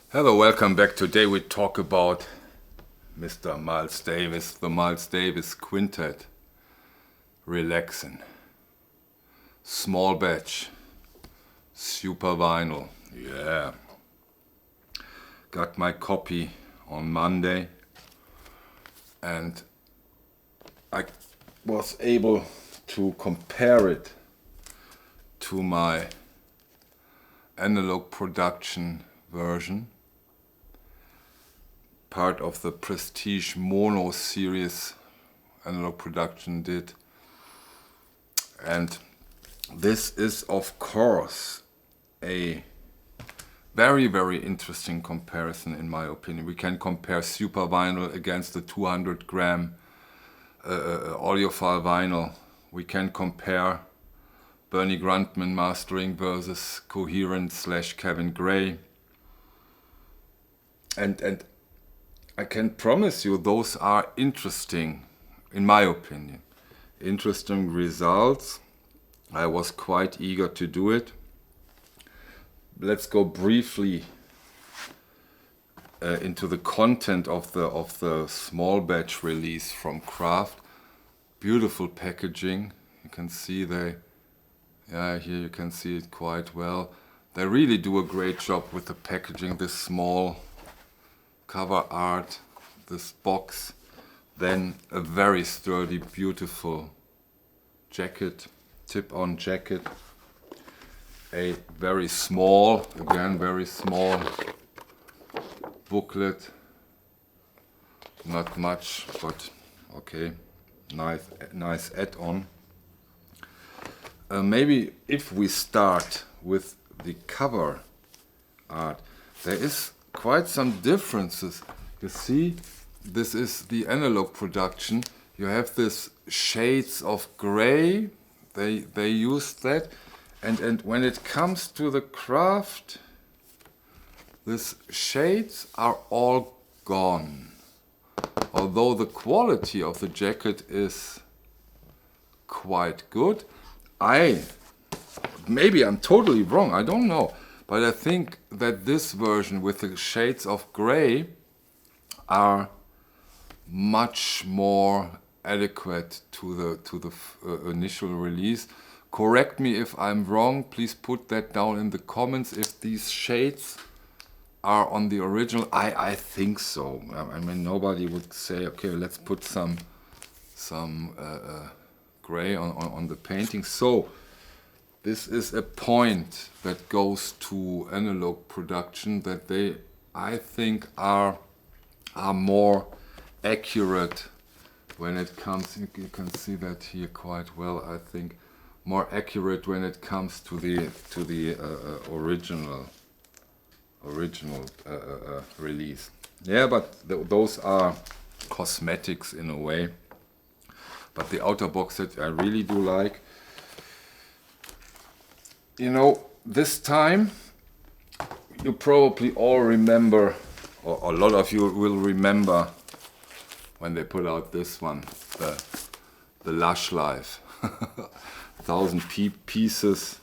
Hello, welcome back. Today we talk about Mr. Miles Davis, the Miles Davis Quintet, Relaxin, small batch, super vinyl. Yeah, got my copy on Monday and I was able to compare it to my Analogue production version, part of the Prestige Mono series Analogue production did. And this is of course a very, very interesting comparison in my opinion. We can compare super vinyl against the 200 gram audiophile vinyl. We can compare Bernie Grundman mastering versus Coherent / Kevin Gray. And I can promise you those are interesting, in my opinion. Interesting results. I was quite eager to do it. Let's go briefly into the content of the small batch release from Craft. Beautiful packaging. You can see here you can see it quite well. They really do a great job with the packaging. This small cover art, this box, then a very sturdy, beautiful jacket, tip-on jacket, a very small, again very small booklet, not much, but okay, nice add-on. Maybe if we start with the cover art, there is quite some differences. You see, this is the Analogue production. You have this shades of gray. They use that, and when it comes to the Craft, these shades are all gone. Although the quality of the jacket is quite good. Maybe I'm totally wrong, I don't know, but I think that this version with the shades of gray are much more adequate to the initial release. Correct me if I'm wrong, please put that down in the comments if these shades are on the original. I think so. I mean, nobody would say, okay, let's put some gray on the painting. So this is a point that goes to Analogue production, that they, I think, are more accurate when it comes. You can see that here quite well. I think more accurate when it comes to the original release. Yeah, but those are cosmetics in a way. But the outer box set I really do like. You know, this time you probably all remember, or a lot of you will remember, when they put out this one, the Lush Life. 1,000 pieces,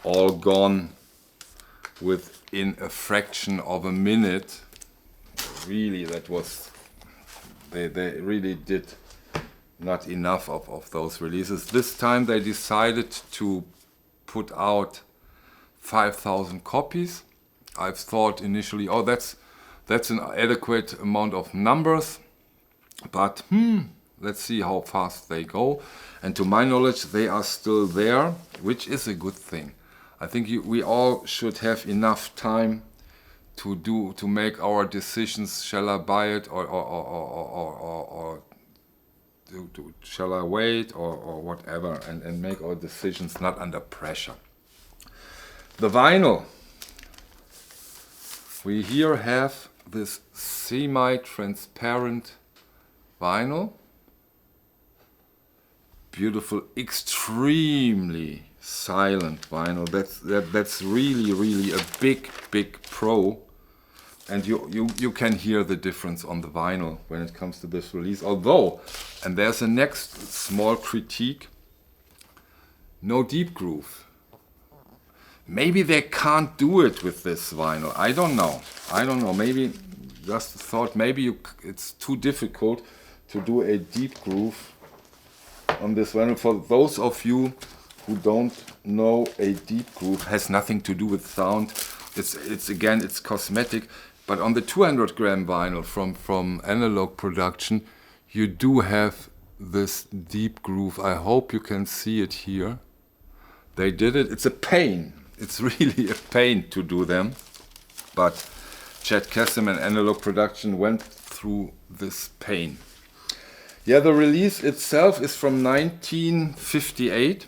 all gone within a fraction of a minute. Really, that was, they really did not enough of those releases. This time they decided to put out 5,000 copies. I've thought initially, oh, that's an adequate amount of numbers, but let's see how fast they go. And to my knowledge, they are still there, which is a good thing. I think we all should have enough time to make our decisions. Shall I buy it or shall I wait or whatever, and make our decisions not under pressure. The vinyl. We here have this semi-transparent vinyl. Beautiful, extremely silent vinyl. That's really a big pro. And you can hear the difference on the vinyl when it comes to this release. Although, and there's a next small critique, no deep groove. Maybe they can't do it with this vinyl. I don't know. Maybe just thought maybe it's too difficult to do a deep groove on this vinyl. For those of you who don't know, a deep groove has nothing to do with sound. It's again, it's cosmetic. But on the 200 gram vinyl from Analogue production, you do have this deep groove. I hope you can see it here. They did it. It's a pain. It's really a pain to do them. But Chad Kasim and Analogue production went through this pain. Yeah, the release itself is from 1958.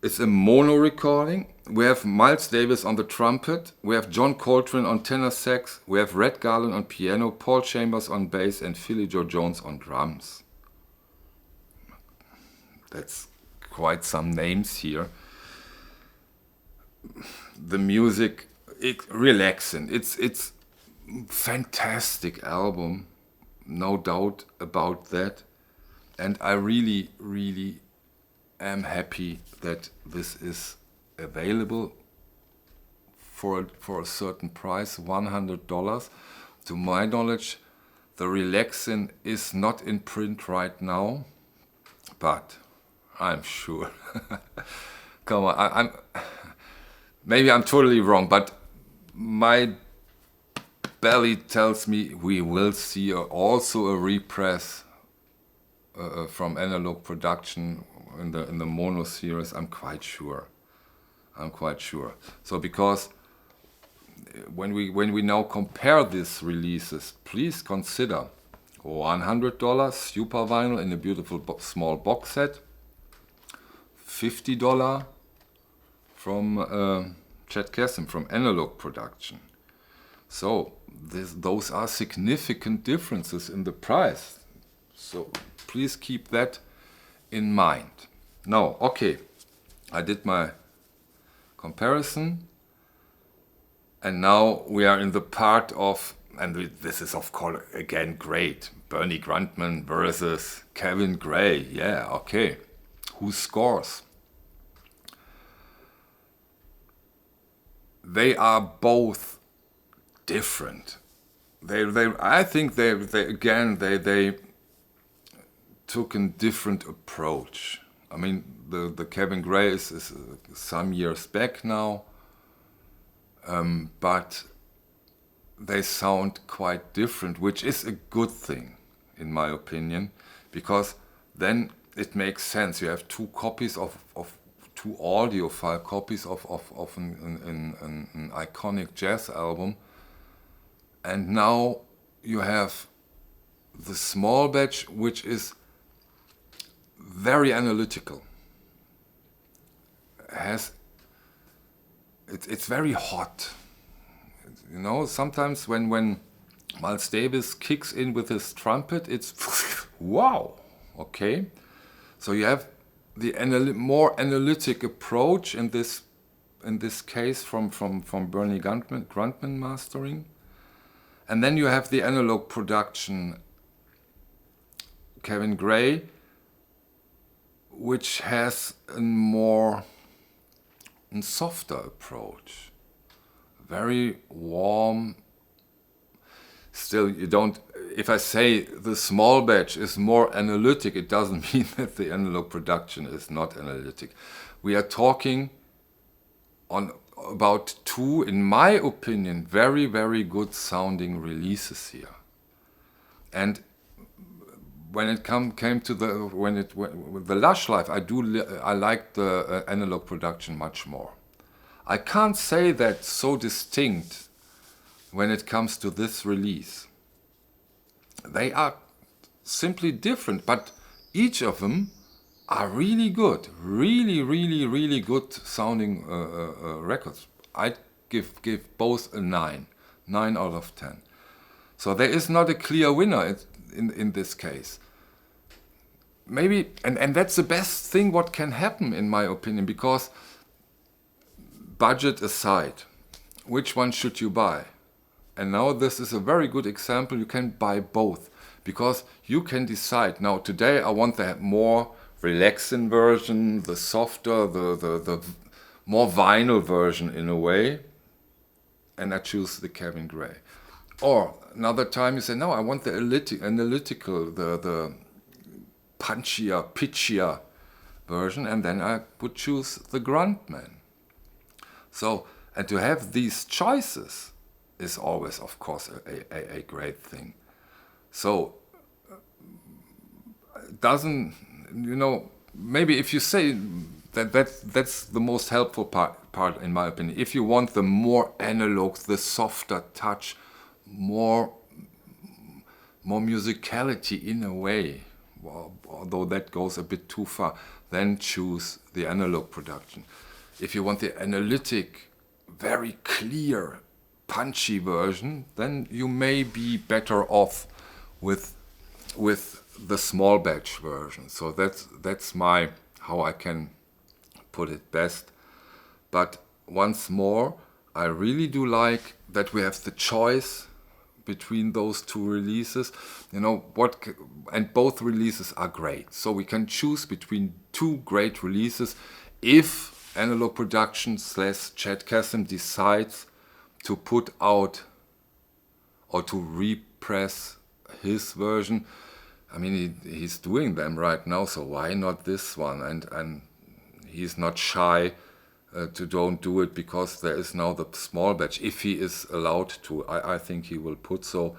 It's a mono recording. We have Miles Davis on the trumpet. We have John Coltrane on tenor sax. We have Red Garland on piano, Paul Chambers on bass, and Philly Joe Jones on drums. That's quite some names here. The music, Relaxin. It's fantastic album, no doubt about that. And I really, really am happy that this is available for a certain price, $100. To my knowledge, the Relaxin is not in print right now, but I'm sure. Come on, maybe I'm totally wrong, but my belly tells me we will see also a repress from Analogue production in the mono series. I'm quite sure. So because when we now compare these releases, please consider $100 super vinyl in a beautiful small box set, $50 from Chad Kasim from Analogue production. So those are significant differences in the price. So please keep that in mind. Now, okay, I did my comparison, and now we are in the part of, and this is of course again great, Bernie Grundman versus Kevin Gray. Yeah, okay. Who scores? They are both different. I think they took a different approach. I mean, the Kevin Gray is some years back now, but they sound quite different, which is a good thing, in my opinion, because then it makes sense. You have two copies of two audiophile copies of an iconic jazz album, and now you have the small batch, which is very analytical. It's very hot. You know, sometimes when Miles Davis kicks in with his trumpet, it's wow. Okay, so you have the more analytic approach in this case from Bernie Grundman mastering, and then you have the Analogue production Kevin Gray, which has a more softer approach, very warm. Still, you don't. If I say the small batch is more analytic, it doesn't mean that the Analogue production is not analytic. We are talking about two, in my opinion, very, very good sounding releases here. And when it came to the Lush Life, I liked the Analogue production much more. I can't say that so distinct when it comes to this release. They are simply different, but each of them are really good, really good sounding records. I'd give both a 9 out of 10. So there is not a clear winner in this case. Maybe, and that's the best thing what can happen in my opinion, because budget aside, which one should you buy? And now this is a very good example. You can buy both, because you can decide, now today I want to have more Relaxin version, the softer, the more vinyl version in a way, and I choose the Kevin Gray. Or another time you say, no, I want the analytical, the punchier, pitchier version, and then I would choose the Grundman. So, and to have these choices is always, of course, a great thing. So, doesn't, you know, maybe if you say that's the most helpful part in my opinion. If you want the more analog, the softer touch, more musicality in a way, well, although that goes a bit too far, then choose the analog production. If you want the analytic, very clear, punchy version, then you may be better off with the small batch version. So that's my how I can put it best. But once more, I really do like that we have the choice between those two releases. You know what, and both releases are great. So we can choose between two great releases if Analogue Production / Chad Kassem decides to put out or to repress his version. I mean, he's doing them right now, so why not this one? And he's not shy to don't do it because there is now the small batch. If he is allowed to, I think he will put so.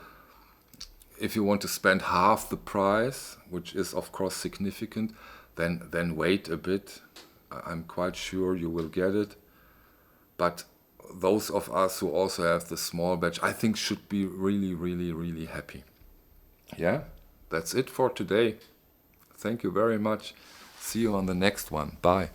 If you want to spend half the price, which is of course significant, then wait a bit. I'm quite sure you will get it. But those of us who also have the small batch, I think should be really, really, really happy. Yeah, that's it for today. Thank you very much. See you on the next one. Bye.